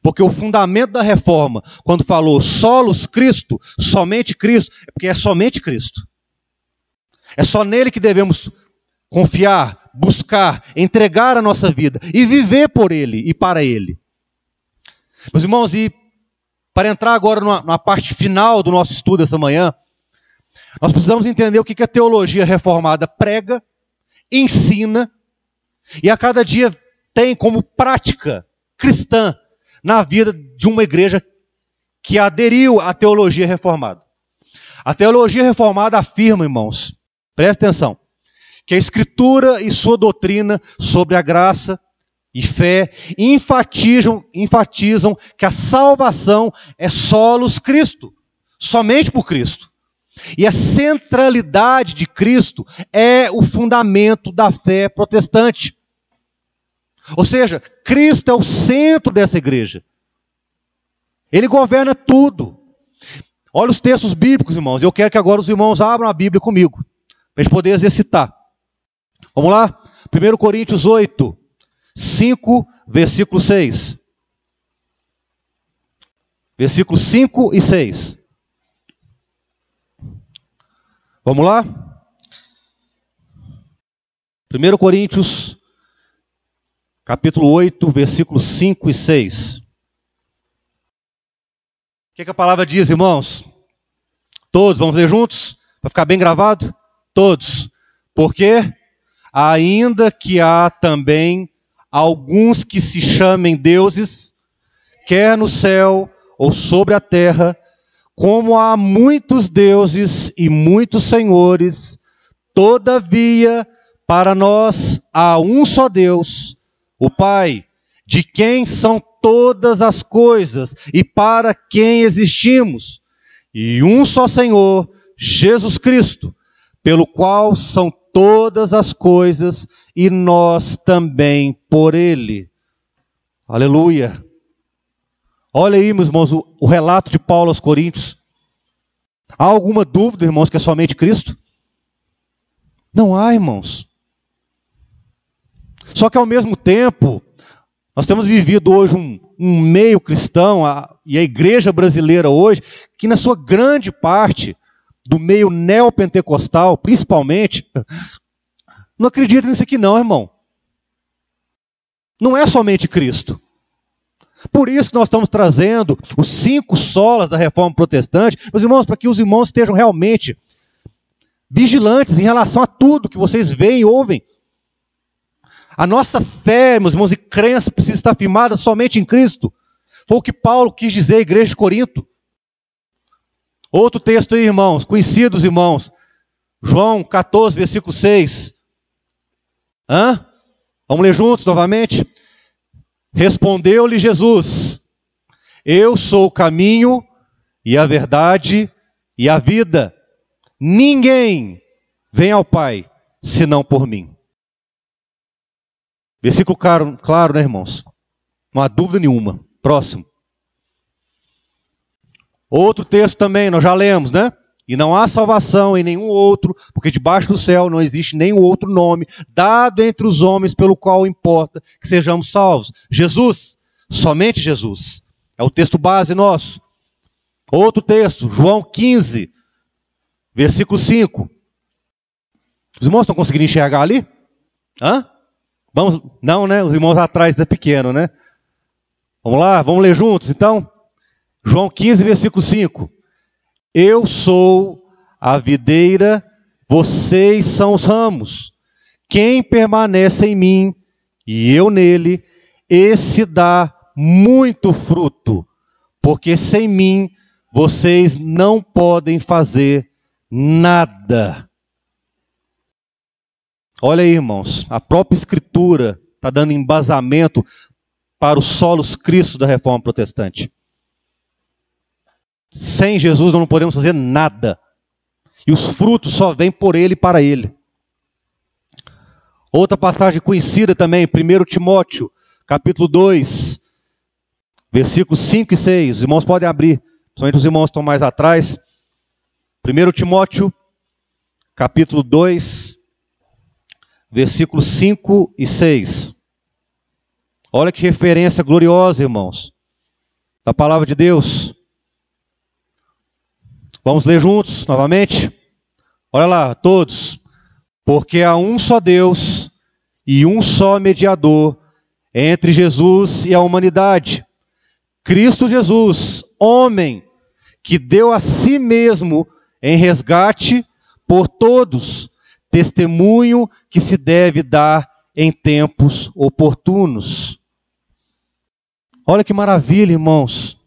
Porque o fundamento da reforma, quando falou solos Cristo, somente Cristo, é porque é somente Cristo. É só nele que devemos confiar, buscar, entregar a nossa vida e viver por ele e para ele. Meus irmãos, e para entrar agora na parte final do nosso estudo essa manhã, nós precisamos entender o que a teologia reformada prega, ensina e a cada dia tem como prática cristã na vida de uma igreja que aderiu à teologia reformada. A teologia reformada afirma, irmãos, preste atenção, que a Escritura e sua doutrina sobre a graça e fé enfatizam que a salvação é solos Cristo, somente por Cristo. E a centralidade de Cristo é o fundamento da fé protestante. Ou seja, Cristo é o centro dessa igreja. Ele governa tudo. Olha os textos bíblicos, irmãos. Eu quero que agora os irmãos abram a Bíblia comigo, para a gente poder exercitar. Vamos lá? 1 Coríntios 8, 5, versículo 6. Versículos 5 e 6. Vamos lá? 1 Coríntios, capítulo 8, versículos 5 e 6. O que a palavra diz, irmãos? Todos, vamos ler juntos? Para ficar bem gravado? Todos. Porque ainda que há também alguns que se chamem deuses, quer no céu ou sobre a terra, como há muitos deuses e muitos senhores, todavia, para nós há um só Deus, o Pai, de quem são todas as coisas e para quem existimos, e um só Senhor, Jesus Cristo, pelo qual são todas as coisas e nós também por Ele. Aleluia! Olha aí, meus irmãos, o relato de Paulo aos Coríntios. Há alguma dúvida, irmãos, que é somente Cristo? Não há, irmãos. Só que ao mesmo tempo, nós temos vivido hoje um meio cristão, e a igreja brasileira hoje, que na sua grande parte, do meio neopentecostal, principalmente, não acredita nisso aqui não, irmão. Não é somente Cristo. Por isso que nós estamos trazendo os 5 solas da reforma protestante, meus irmãos, para que os irmãos estejam realmente vigilantes em relação a tudo que vocês veem e ouvem. A nossa fé, meus irmãos, e crença precisa estar firmada somente em Cristo. Foi o que Paulo quis dizer à igreja de Corinto. Outro texto aí, irmãos, conhecidos, irmãos. João 14, versículo 6. Vamos ler juntos novamente? Respondeu-lhe Jesus: eu sou o caminho e a verdade e a vida. Ninguém vem ao Pai senão por mim. Versículo claro, né, irmãos? Não há dúvida nenhuma. Próximo. Outro texto também, nós já lemos, né? E não há salvação em nenhum outro, porque debaixo do céu não existe nenhum outro nome dado entre os homens pelo qual importa que sejamos salvos. Jesus, somente Jesus. É o texto base nosso. Outro texto, João 15, versículo 5. Os irmãos estão conseguindo enxergar ali? Vamos? Não, né? Os irmãos atrás é pequeno, né? Vamos lá, vamos ler juntos, então? João 15, versículo 5. Eu sou a videira, vocês são os ramos. Quem permanece em mim e eu nele, esse dá muito fruto, porque sem mim vocês não podem fazer nada. Olha aí, irmãos, a própria Escritura está dando embasamento para os solos Cristo da Reforma Protestante. Sem Jesus nós não podemos fazer nada. E os frutos só vêm por Ele e para Ele. Outra passagem conhecida também, 1 Timóteo, capítulo 2, versículos 5 e 6. Os irmãos podem abrir, principalmente os irmãos que estão mais atrás. 1 Timóteo, capítulo 2, versículos 5 e 6. Olha que referência gloriosa, irmãos, da palavra de Deus. Vamos ler juntos, novamente? Olha lá, todos. Porque há um só Deus e um só mediador entre Jesus e a humanidade. Cristo Jesus, homem, que deu a si mesmo em resgate por todos, testemunho que se deve dar em tempos oportunos. Olha que maravilha, irmãos.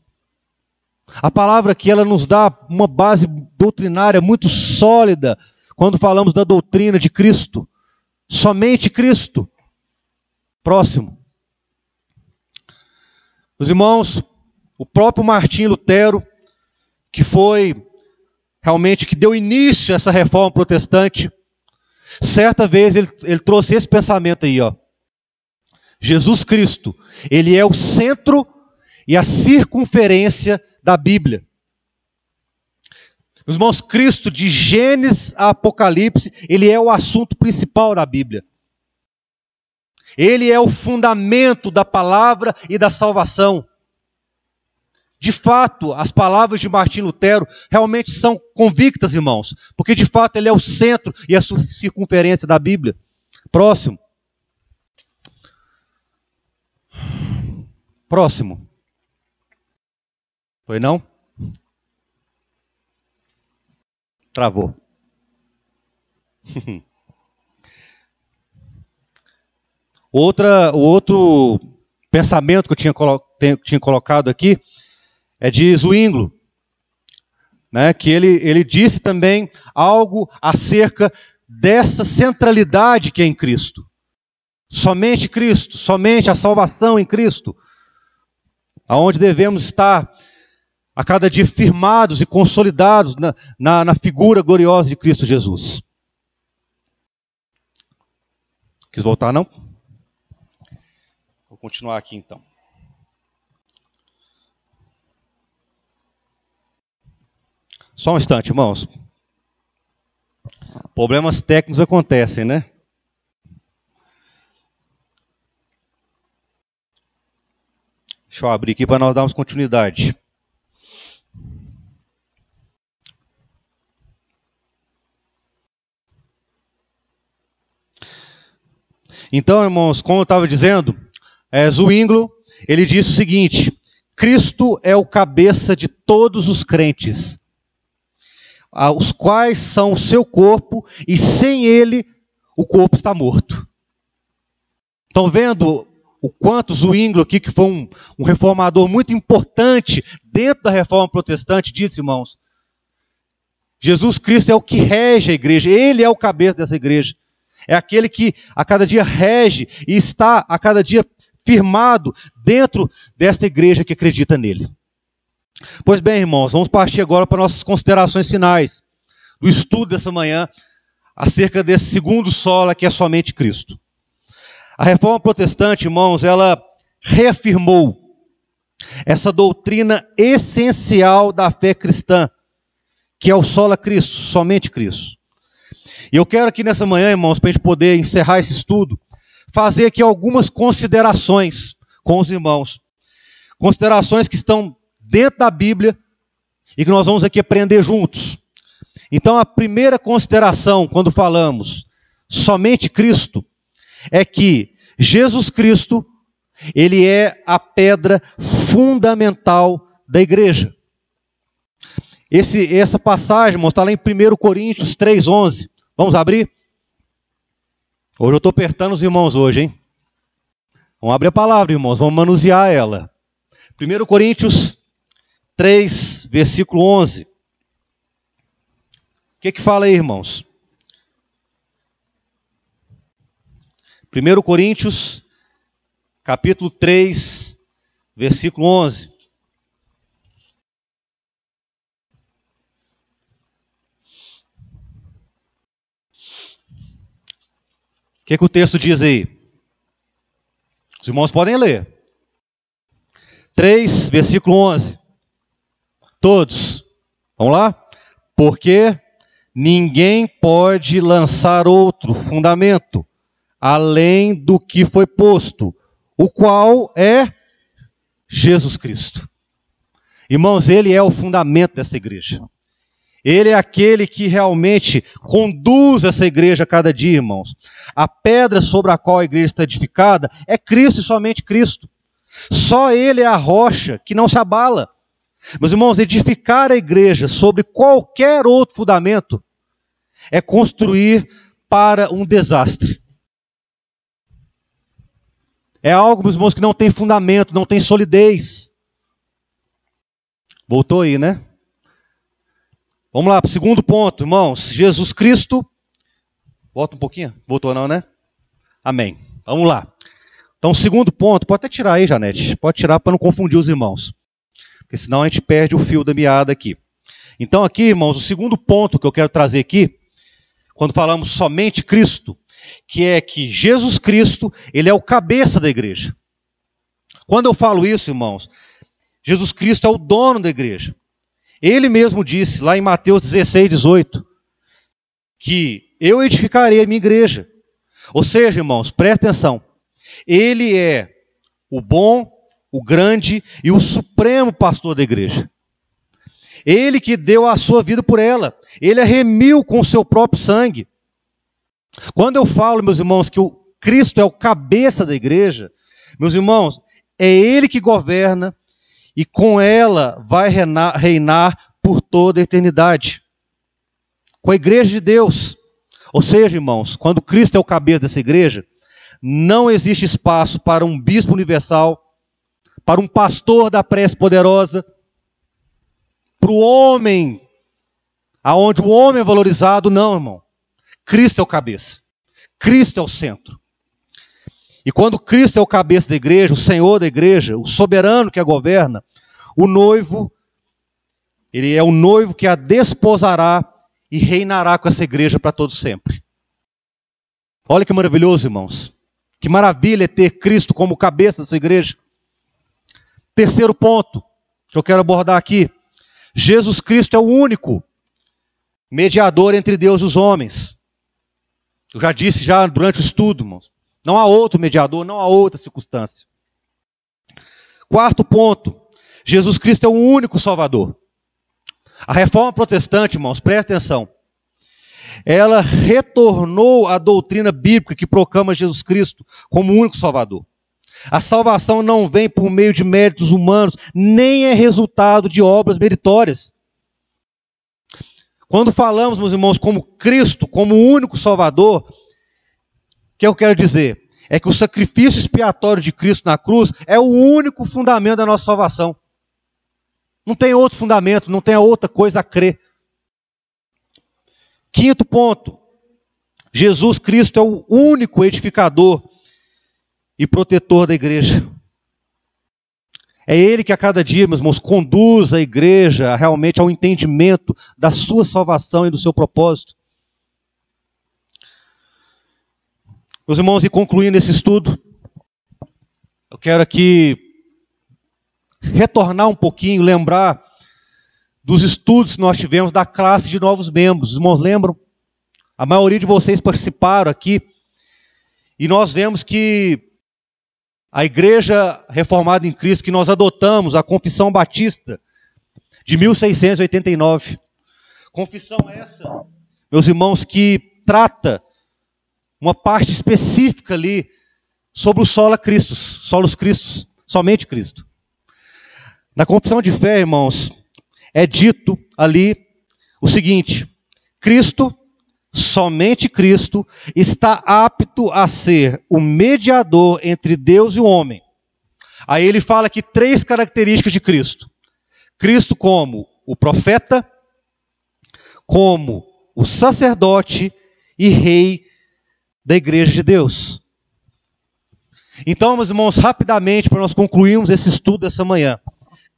A palavra aqui, ela nos dá uma base doutrinária muito sólida quando falamos da doutrina de Cristo. Somente Cristo. Próximo. Os irmãos, o próprio Martim Lutero, que foi realmente, que deu início a essa reforma protestante, certa vez ele trouxe esse pensamento aí, ó. Jesus Cristo, Ele é o centro e a circunferência da Bíblia. Os irmãos, Cristo, de Gênesis a Apocalipse, Ele é o assunto principal da Bíblia. Ele é o fundamento da palavra e da salvação. De fato, as palavras de Martim Lutero realmente são convictas, irmãos, porque de fato ele é o centro e a circunferência da Bíblia. Próximo. Próximo. Foi não? Travou. O outro pensamento que eu tinha colocado aqui é de Zwinglio, né, que ele disse também algo acerca dessa centralidade que é em Cristo. Somente Cristo, somente a salvação em Cristo, aonde devemos estar a cada dia firmados e consolidados na figura gloriosa de Cristo Jesus. Quis voltar, não? Vou continuar aqui então. Só um instante, irmãos. Problemas técnicos acontecem, né? Deixa eu abrir aqui para nós darmos continuidade. Então, irmãos, como eu estava dizendo, Zwinglio, ele disse o seguinte: Cristo é o cabeça de todos os crentes. os quais são o seu corpo, e sem ele o corpo está morto. Estão vendo o quanto Zwinglio aqui, que foi um reformador muito importante dentro da reforma protestante, disse, irmãos, Jesus Cristo é o que rege a igreja, ele é o cabeça dessa igreja. É aquele que a cada dia rege e está a cada dia firmado dentro desta igreja que acredita nele. Pois bem, irmãos, vamos partir agora para nossas considerações finais do estudo dessa manhã acerca desse segundo sola que é somente Cristo. A reforma protestante, irmãos, ela reafirmou essa doutrina essencial da fé cristã, que é o sola Cristo, somente Cristo. E eu quero aqui nessa manhã, irmãos, para a gente poder encerrar esse estudo, fazer aqui algumas considerações com os irmãos. Considerações que estão dentro da Bíblia e que nós vamos aqui aprender juntos. Então, a primeira consideração, quando falamos somente Cristo, é que Jesus Cristo, ele é a pedra fundamental da igreja. Essa passagem, irmãos, está lá em 1 Coríntios 3,11. Vamos abrir? Hoje eu estou apertando os irmãos hoje, hein? Vamos abrir a palavra, irmãos, vamos manusear ela. 1 Coríntios 3, versículo 11. O que fala aí, irmãos? 1 Coríntios, capítulo 3, versículo 11. O que o texto diz aí? Os irmãos podem ler. 3, versículo 11. Todos. Vamos lá? Porque ninguém pode lançar outro fundamento além do que foi posto, o qual é Jesus Cristo. Irmãos, ele é o fundamento dessa igreja. Ele é aquele que realmente conduz essa igreja a cada dia, irmãos. A pedra sobre a qual a igreja está edificada é Cristo e somente Cristo. Só ele é a rocha que não se abala. Meus irmãos, edificar a igreja sobre qualquer outro fundamento é construir para um desastre. É algo, meus irmãos, que não tem fundamento, não tem solidez. Voltou aí, né? Vamos lá para o segundo ponto, irmãos. Jesus Cristo. Volta um pouquinho. Voltou não, né? Amém. Vamos lá. Então, segundo ponto. Pode até tirar aí, Janete. Pode tirar para não confundir os irmãos. Porque senão a gente perde o fio da meada aqui. Então aqui, irmãos, o segundo ponto que eu quero trazer aqui, quando falamos somente Cristo, que é que Jesus Cristo, ele é o cabeça da igreja. Quando eu falo isso, irmãos, Jesus Cristo é o dono da igreja. Ele mesmo disse, lá em Mateus 16, 18, que eu edificarei a minha igreja. Ou seja, irmãos, presta atenção. Ele é o bom, o grande e o supremo pastor da igreja. Ele que deu a sua vida por ela. Ele a remiu com o seu próprio sangue. Quando eu falo, meus irmãos, que o Cristo é o cabeça da igreja, meus irmãos, é ele que governa e com ela vai reinar por toda a eternidade. Com a igreja de Deus. Ou seja, irmãos, quando Cristo é o cabeça dessa igreja, não existe espaço para um bispo universal, para um pastor da prece poderosa, para o homem, aonde o homem é valorizado, não, irmão. Cristo é o cabeça. Cristo é o centro. E quando Cristo é o cabeça da igreja, o Senhor da igreja, o soberano que a governa, o noivo, ele é o noivo que a desposará e reinará com essa igreja para todo sempre. Olha que maravilhoso, irmãos. Que maravilha é ter Cristo como cabeça da sua igreja. Terceiro ponto que eu quero abordar aqui. Jesus Cristo é o único mediador entre Deus e os homens. Eu já disse durante o estudo, irmãos. Não há outro mediador, não há outra circunstância. Quarto ponto. Jesus Cristo é o único Salvador. A reforma protestante, irmãos, presta atenção. Ela retornou à doutrina bíblica que proclama Jesus Cristo como o único Salvador. A salvação não vem por meio de méritos humanos, nem é resultado de obras meritórias. Quando falamos, meus irmãos, como Cristo, como o único Salvador, o que eu quero dizer? É que o sacrifício expiatório de Cristo na cruz é o único fundamento da nossa salvação. Não tem outro fundamento, não tem outra coisa a crer. Quinto ponto. Jesus Cristo é o único edificador e protetor da igreja. É Ele que a cada dia, meus irmãos, conduz a igreja realmente ao entendimento da sua salvação e do seu propósito. Meus irmãos, e concluindo esse estudo, eu quero aqui retornar um pouquinho, lembrar dos estudos que nós tivemos da classe de novos membros. Os irmãos lembram? A maioria de vocês participaram aqui, e nós vemos que a Igreja Reformada em Cristo, que nós adotamos, a Confissão Batista, de 1689. Confissão essa, meus irmãos, que trata uma parte específica ali sobre o sola Christus, solos Christus, somente Cristo. Na confissão de fé, irmãos, é dito ali o seguinte: Cristo, somente Cristo, está apto a ser o mediador entre Deus e o homem. Aí ele fala aqui 3 características de Cristo. Cristo como o profeta, como o sacerdote e rei da igreja de Deus. Então, meus irmãos, rapidamente, para nós concluirmos esse estudo dessa manhã.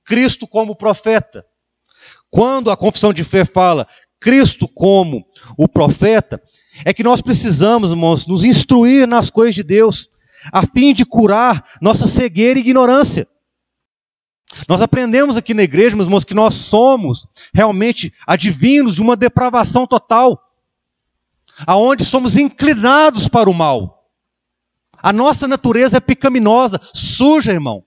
Cristo como profeta. Quando a confissão de fé fala Cristo como o profeta, é que nós precisamos, irmãos, nos instruir nas coisas de Deus, a fim de curar nossa cegueira e ignorância. Nós aprendemos aqui na igreja, meus irmãos, que nós somos realmente advindos de uma depravação total, aonde somos inclinados para o mal. A nossa natureza é pecaminosa, suja, irmão.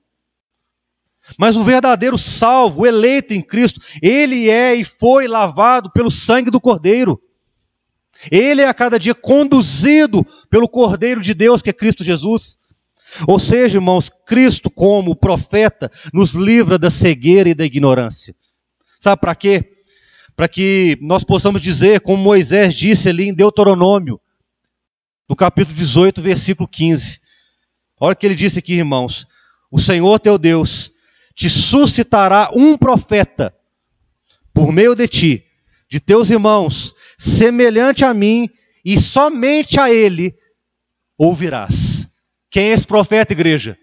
Mas o verdadeiro salvo, o eleito em Cristo, ele é e foi lavado pelo sangue do Cordeiro. Ele é a cada dia conduzido pelo Cordeiro de Deus, que é Cristo Jesus. Ou seja, irmãos, Cristo como profeta nos livra da cegueira e da ignorância. Sabe para quê? Para que nós possamos dizer, como Moisés disse ali em Deuteronômio, no capítulo 18, versículo 15. Olha o que ele disse aqui, irmãos. O Senhor teu Deus te suscitará um profeta por meio de ti, de teus irmãos, semelhante a mim, e somente a ele ouvirás. Quem é esse profeta, igreja?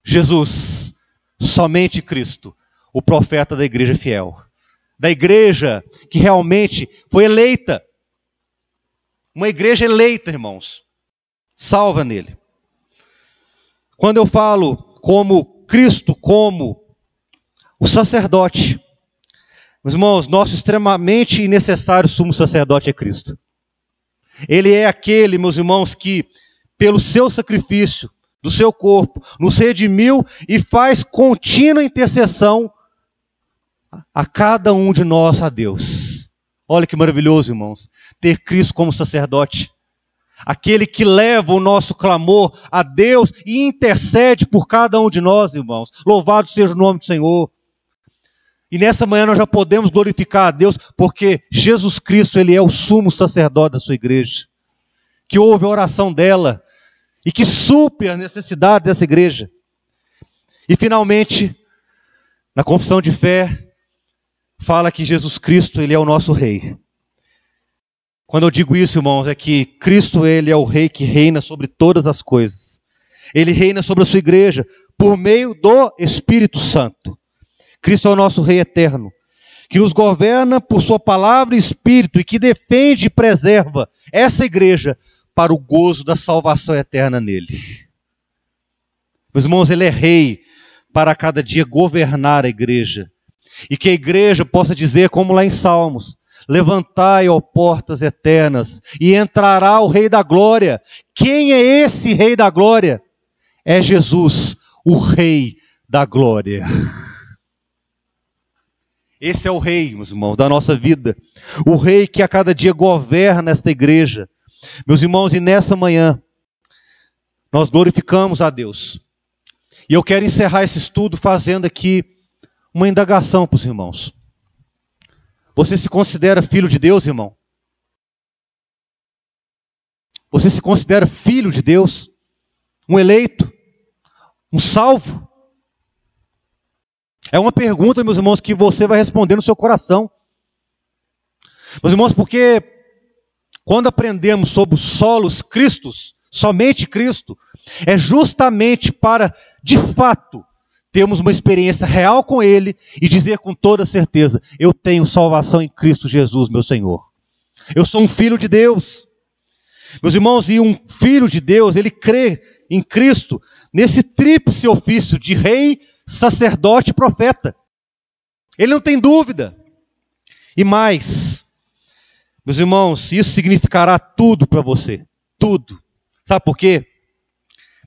Jesus, somente Cristo, o profeta da igreja fiel, da igreja que realmente foi eleita, uma igreja eleita, irmãos, salva nele. Quando eu falo como Cristo, como o sacerdote, meus irmãos, nosso extremamente necessário sumo sacerdote é Cristo. Ele é aquele, meus irmãos, que pelo seu sacrifício, do seu corpo, nos redimiu e faz contínua intercessão a cada um de nós a Deus. Olha que maravilhoso, irmãos, ter Cristo como sacerdote. Aquele que leva o nosso clamor a Deus e intercede por cada um de nós, irmãos. Louvado seja o nome do Senhor. E nessa manhã nós já podemos glorificar a Deus, porque Jesus Cristo, Ele é o sumo sacerdote da sua igreja, que ouve a oração dela e que supre a necessidade dessa igreja. E finalmente, na confissão de fé, fala que Jesus Cristo, Ele é o nosso Rei. Quando eu digo isso, irmãos, é que Cristo, Ele é o Rei que reina sobre todas as coisas. Ele reina sobre a sua igreja por meio do Espírito Santo. Cristo é o nosso Rei eterno, que nos governa por sua palavra e Espírito e que defende e preserva essa igreja para o gozo da salvação eterna nele. Meus irmãos, Ele é Rei para cada dia governar a igreja. E que a igreja possa dizer, como lá em Salmos, levantai, ó portas eternas, e entrará o Rei da Glória. Quem é esse Rei da Glória? É Jesus, o Rei da Glória. Esse é o Rei, meus irmãos, da nossa vida. O Rei que a cada dia governa esta igreja. Meus irmãos, e nessa manhã, nós glorificamos a Deus. E eu quero encerrar esse estudo fazendo aqui uma indagação para os irmãos. Você se considera filho de Deus, irmão? Você se considera filho de Deus? Um eleito? Um salvo? É uma pergunta, meus irmãos, que você vai responder no seu coração. Meus irmãos, porque quando aprendemos sobre os solos Cristos, somente Cristo, é justamente para, de fato, termos uma experiência real com Ele e dizer com toda certeza: eu tenho salvação em Cristo Jesus, meu Senhor. Eu sou um filho de Deus. Meus irmãos, e um filho de Deus, ele crê em Cristo, nesse tríplice ofício de rei, sacerdote e profeta. Ele não tem dúvida. E mais, meus irmãos, isso significará tudo para você. Tudo. Sabe por quê?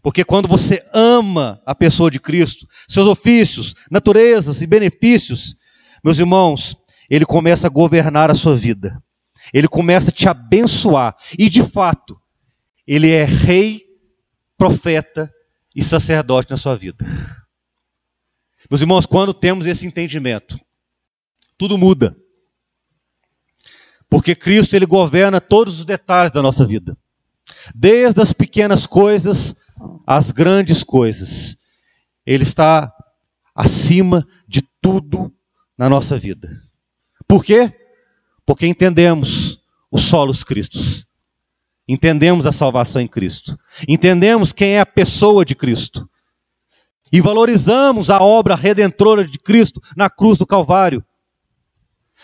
Porque quando você ama a pessoa de Cristo, seus ofícios, naturezas e benefícios, meus irmãos, Ele começa a governar a sua vida. Ele começa a te abençoar. E de fato, Ele é rei, profeta e sacerdote na sua vida. Meus irmãos, quando temos esse entendimento, tudo muda. Porque Cristo, Ele governa todos os detalhes da nossa vida. Desde as pequenas coisas às grandes coisas. Ele está acima de tudo na nossa vida. Por quê? Porque entendemos os solos Cristos. Entendemos a salvação em Cristo. Entendemos quem é a pessoa de Cristo. E valorizamos a obra redentora de Cristo na cruz do Calvário.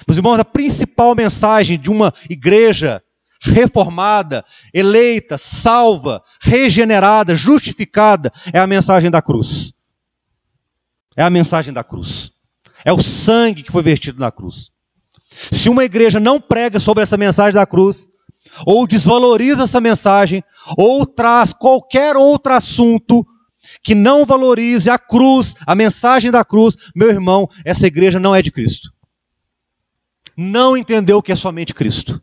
Meus irmãos, a principal mensagem de uma igreja reformada, eleita, salva, regenerada, justificada, é a mensagem da cruz. É a mensagem da cruz. É o sangue que foi vertido na cruz. Se uma igreja não prega sobre essa mensagem da cruz, ou desvaloriza essa mensagem, ou traz qualquer outro assunto que não valorize a cruz, a mensagem da cruz, meu irmão, essa igreja não é de Cristo. Não entendeu o que é somente Cristo.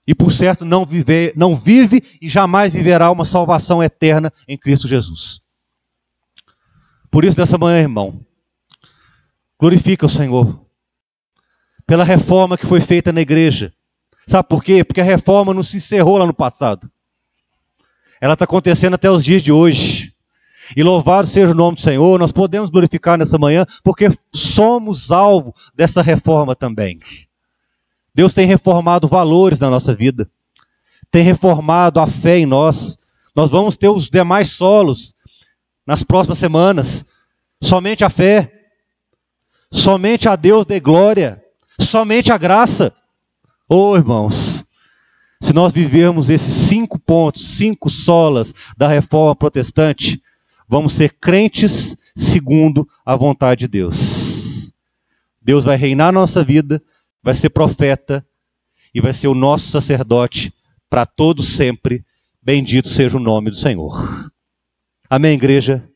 E por certo não vive e jamais viverá uma salvação eterna em Cristo Jesus. Por isso, nessa manhã, irmão, glorifica o Senhor pela reforma que foi feita na igreja. Sabe por quê? Porque a reforma não se encerrou lá no passado. Ela está acontecendo até os dias de hoje. E louvado seja o nome do Senhor, nós podemos glorificar nessa manhã, porque somos alvo dessa reforma também. Deus tem reformado valores na nossa vida. Tem reformado a fé em nós. Nós vamos ter os demais solos nas próximas semanas. Somente a fé. Somente a Deus dê glória. Somente a graça. Oh, irmãos, se nós vivermos esses 5 pontos, 5 solas da reforma protestante, vamos ser crentes segundo a vontade de Deus. Deus vai reinar na nossa vida, vai ser profeta e vai ser o nosso sacerdote para todo sempre. Bendito seja o nome do Senhor. Amém, igreja?